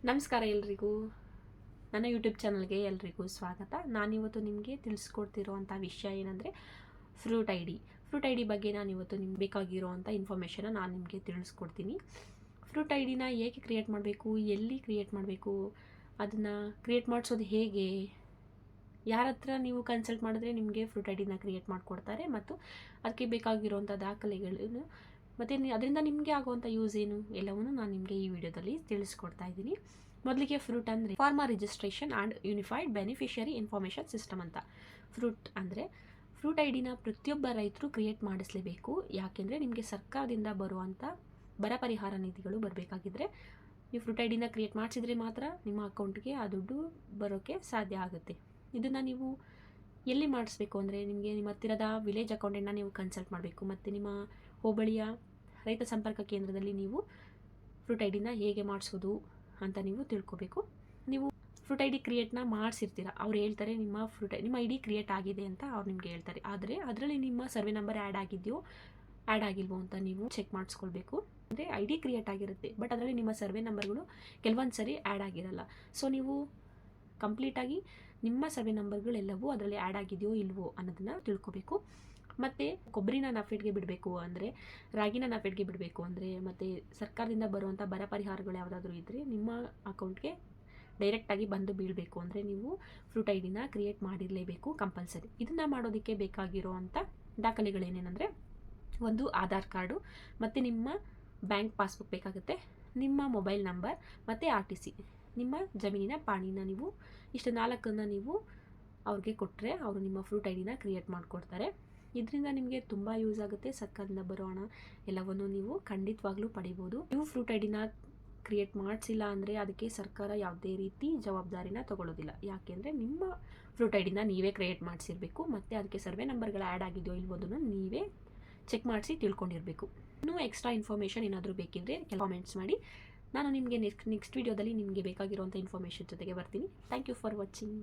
ನಮಸ್ಕಾರ ಎಲ್ರಿಗೂ, ನನ್ನ ಯೂಟ್ಯೂಬ್ ಚಾನಲ್ಗೆ ಎಲ್ರಿಗೂ ಸ್ವಾಗತ. ನಾನಿವತ್ತು ನಿಮಗೆ ತಿಳಿಸ್ಕೊಡ್ತಿರೋವಂಥ ವಿಷಯ ಏನಂದರೆ ಫ್ರೂಟ್ ಐ ಡಿ ಬಗ್ಗೆ ನಾನಿವತ್ತು ನಿಮ್ಗೆ ಬೇಕಾಗಿರೋವಂಥ ಇನ್ಫಾರ್ಮೇಷನ್ನ ನಾನು ನಿಮಗೆ ತಿಳಿಸ್ಕೊಡ್ತೀನಿ. ಫ್ರೂಟ್ ಐ ಡಿನ ಹೇಗೆ ಕ್ರಿಯೇಟ್ ಮಾಡಬೇಕು, ಎಲ್ಲಿ ಕ್ರಿಯೇಟ್ ಮಾಡಬೇಕು, ಅದನ್ನು ಕ್ರಿಯೇಟ್ ಮಾಡಿಸೋದು ಹೇಗೆ, ಯಾರ ಹತ್ರ ನೀವು ಕನ್ಸಲ್ಟ್ ಮಾಡಿದ್ರೆ ನಿಮಗೆ ಫ್ರೂಟ್ ಐ ಡಿನ ಕ್ರಿಯೇಟ್ ಮಾಡಿಕೊಡ್ತಾರೆ ಮತ್ತು ಅದಕ್ಕೆ ಬೇಕಾಗಿರೋವಂಥ ದಾಖಲೆಗಳನ್ನು ಮತ್ತು ಅದರಿಂದ ನಿಮಗೆ ಆಗುವಂಥ ಯೂಸ್ ಏನು ಎಲ್ಲವನ್ನೂ ನಾನು ನಿಮಗೆ ಈ ವಿಡಿಯೋದಲ್ಲಿ ತಿಳಿಸ್ಕೊಡ್ತಾ ಇದ್ದೀನಿ. ಮೊದಲಿಗೆ ಫ್ರೂಟ್ ಅಂದರೆ farmer registration and unified beneficiary information system ಅಂತ. ಫ್ರೂಟ್ ಅಂದರೆ ಫ್ರೂಟ್ ಐ ಡಿನ ಪ್ರತಿಯೊಬ್ಬ ರೈತರು ಕ್ರಿಯೇಟ್ ಮಾಡಿಸಲೇಬೇಕು. ಯಾಕೆಂದರೆ ನಿಮಗೆ ಸರ್ಕಾರದಿಂದ ಬರುವಂಥ ಬರ ಪರಿಹಾರ ನಿಧಿಗಳು ಬರಬೇಕಾಗಿದ್ದರೆ ನೀವು ಫ್ರೂಟ್ ಐ ಡಿನ ಕ್ರಿಯೇಟ್ ಮಾಡಿಸಿದ್ರೆ ಮಾತ್ರ ನಿಮ್ಮ ಅಕೌಂಟ್ಗೆ ಆ ದುಡ್ಡು ಬರೋಕ್ಕೆ ಸಾಧ್ಯ ಆಗುತ್ತೆ. ಇದನ್ನು ನೀವು ಎಲ್ಲಿ ಮಾಡಿಸ್ಬೇಕು ಅಂದರೆ ನಿಮಗೆ ನಿಮ್ಮ ಹತ್ತಿರದ ವಿಲೇಜ್ ಅಕೌಂಟೆಂಟ್ನ ನೀವು ಕನ್ಸಲ್ಟ್ ಮಾಡಬೇಕು ಮತ್ತು ನಿಮ್ಮ ಹೋಬಳಿಯ ರೈತ ಸಂಪರ್ಕ ಕೇಂದ್ರದಲ್ಲಿ ನೀವು ಫ್ರೂಟ್ ಐ ಡಿನ ಹೇಗೆ ಮಾಡಿಸೋದು ಅಂತ ನೀವು ತಿಳ್ಕೊಬೇಕು. ನೀವು ಫ್ರೂಟ್ ಐ ಡಿ ಕ್ರಿಯೇಟ್ನ ಮಾಡಿಸಿರ್ತೀರ, ಅವ್ರು ಹೇಳ್ತಾರೆ ನಿಮ್ಮ ಐ ಡಿ ಕ್ರಿಯೇಟ್ ಆಗಿದೆ ಅಂತ ಅವ್ರು ನಿಮಗೆ ಹೇಳ್ತಾರೆ. ಆದರೆ ಅದರಲ್ಲಿ ನಿಮ್ಮ ಸರ್ವೆ ನಂಬರ್ ಆ್ಯಡ್ ಆಗಿದೆಯೋ ಆ್ಯಡ್ ಆಗಿಲ್ವೋ ಅಂತ ನೀವು ಚೆಕ್ ಮಾಡಿಸ್ಕೊಳ್ಬೇಕು. ಅಂದರೆ ಐ ಡಿ ಕ್ರಿಯೇಟ್ ಆಗಿರುತ್ತೆ, ಬಟ್ ಅದರಲ್ಲಿ ನಿಮ್ಮ ಸರ್ವೆ ನಂಬರ್ಗಳು ಕೆಲವೊಂದು ಸರಿ ಆ್ಯಡ್ ಆಗಿರಲ್ಲ. ಸೊ ನೀವು ಕಂಪ್ಲೀಟಾಗಿ ನಿಮ್ಮ ಸರ್ವೆ ನಂಬರ್ಗಳೆಲ್ಲವೂ ಅದರಲ್ಲಿ ಆ್ಯಡ್ ಆಗಿದೆಯೋ ಇಲ್ವೋ ಅನ್ನೋದನ್ನು ತಿಳ್ಕೊಬೇಕು. ಮತ್ತು ಕೊಬ್ಬರಿನ ನಫೆಡ್ಗೆ ಬಿಡಬೇಕು ಅಂದರೆ, ರಾಗಿನ ನಫೆಡ್ಗೆ ಬಿಡಬೇಕು ಅಂದರೆ, ಮತ್ತು ಸರ್ಕಾರದಿಂದ ಬರುವಂಥ ಬರ ಪರಿಹಾರಗಳು ಯಾವುದಾದ್ರೂ ಇದ್ದರೆ ನಿಮ್ಮ ಅಕೌಂಟ್ಗೆ ಡೈರೆಕ್ಟಾಗಿ ಬಂದು ಬೀಳಬೇಕು ಅಂದರೆ ನೀವು ಫ್ರೂಟ್ ಐ ಡಿನ ಕ್ರಿಯೇಟ್ ಮಾಡಿರಲೇಬೇಕು ಕಂಪಲ್ಸರಿ. ಇದನ್ನು ಮಾಡೋದಕ್ಕೆ ಬೇಕಾಗಿರೋ ಅಂಥ ದಾಖಲೆಗಳೇನೇನೆಂದರೆ, ಒಂದು ಆಧಾರ್ ಕಾರ್ಡು ಮತ್ತು ನಿಮ್ಮ ಬ್ಯಾಂಕ್ ಪಾಸ್ಬುಕ್ ಬೇಕಾಗುತ್ತೆ, ನಿಮ್ಮ ಮೊಬೈಲ್ ನಂಬರ್ ಮತ್ತು RTC, ನಿಮ್ಮ ಜಮೀನಿನ ಪಾಣಿನ ನೀವು ಇಷ್ಟು 4 ನೀವು ಅವ್ರಿಗೆ ಕೊಟ್ಟರೆ ಅವರು ನಿಮ್ಮ ಫ್ರೂಟ್ ಐ ಡಿನ ಕ್ರಿಯೇಟ್ ಮಾಡಿಕೊಡ್ತಾರೆ. ಇದರಿಂದ ನಿಮಗೆ ತುಂಬ ಯೂಸ್ ಆಗುತ್ತೆ. ಸರ್ಕಾರದಿಂದ ಬರೋ ಹಣ ಎಲ್ಲವನ್ನು ನೀವು ಖಂಡಿತವಾಗ್ಲೂ ಪಡಿಬೋದು. ನೀವು ಫ್ರೂಟ್ ಐ ಡಿನ ಕ್ರಿಯೇಟ್ ಮಾಡಿಸಿಲ್ಲ ಅಂದರೆ ಅದಕ್ಕೆ ಸರ್ಕಾರ ಯಾವುದೇ ರೀತಿ ಜವಾಬ್ದಾರಿನ ತಗೊಳ್ಳೋದಿಲ್ಲ. ಯಾಕೆಂದರೆ ನಿಮ್ಮ ಫ್ರೂಟ್ ಐ ಡಿನ ನೀವೇ ಕ್ರಿಯೇಟ್ ಮಾಡಿಸಿರಬೇಕು ಮತ್ತು ಅದಕ್ಕೆ ಸರ್ವೆ ನಂಬರ್ಗಳು ಆ್ಯಡ್ ಆಗಿದೆಯೋ ಇಲ್ವೋದನ್ನು ನೀವೇ ಚೆಕ್ ಮಾಡಿಸಿ ತಿಳ್ಕೊಂಡಿರಬೇಕು. ಇನ್ನೂ ಎಕ್ಸ್ಟ್ರಾ ಇನ್ಫಾರ್ಮೇಷನ್ ಏನಾದರೂ ಬೇಕಿದ್ದರೆ ಕಾಮೆಂಟ್ಸ್ ಮಾಡಿ. ನಾನು ನಿಮಗೆ ನೆಕ್ಸ್ಟ್ ವಿಡಿಯೋದಲ್ಲಿ ನಿಮಗೆ ಬೇಕಾಗಿರುವಂಥ ಇನ್ಫಾರ್ಮೇಷನ್ ಜೊತೆಗೆ ಬರ್ತೀನಿ. Thank you for watching.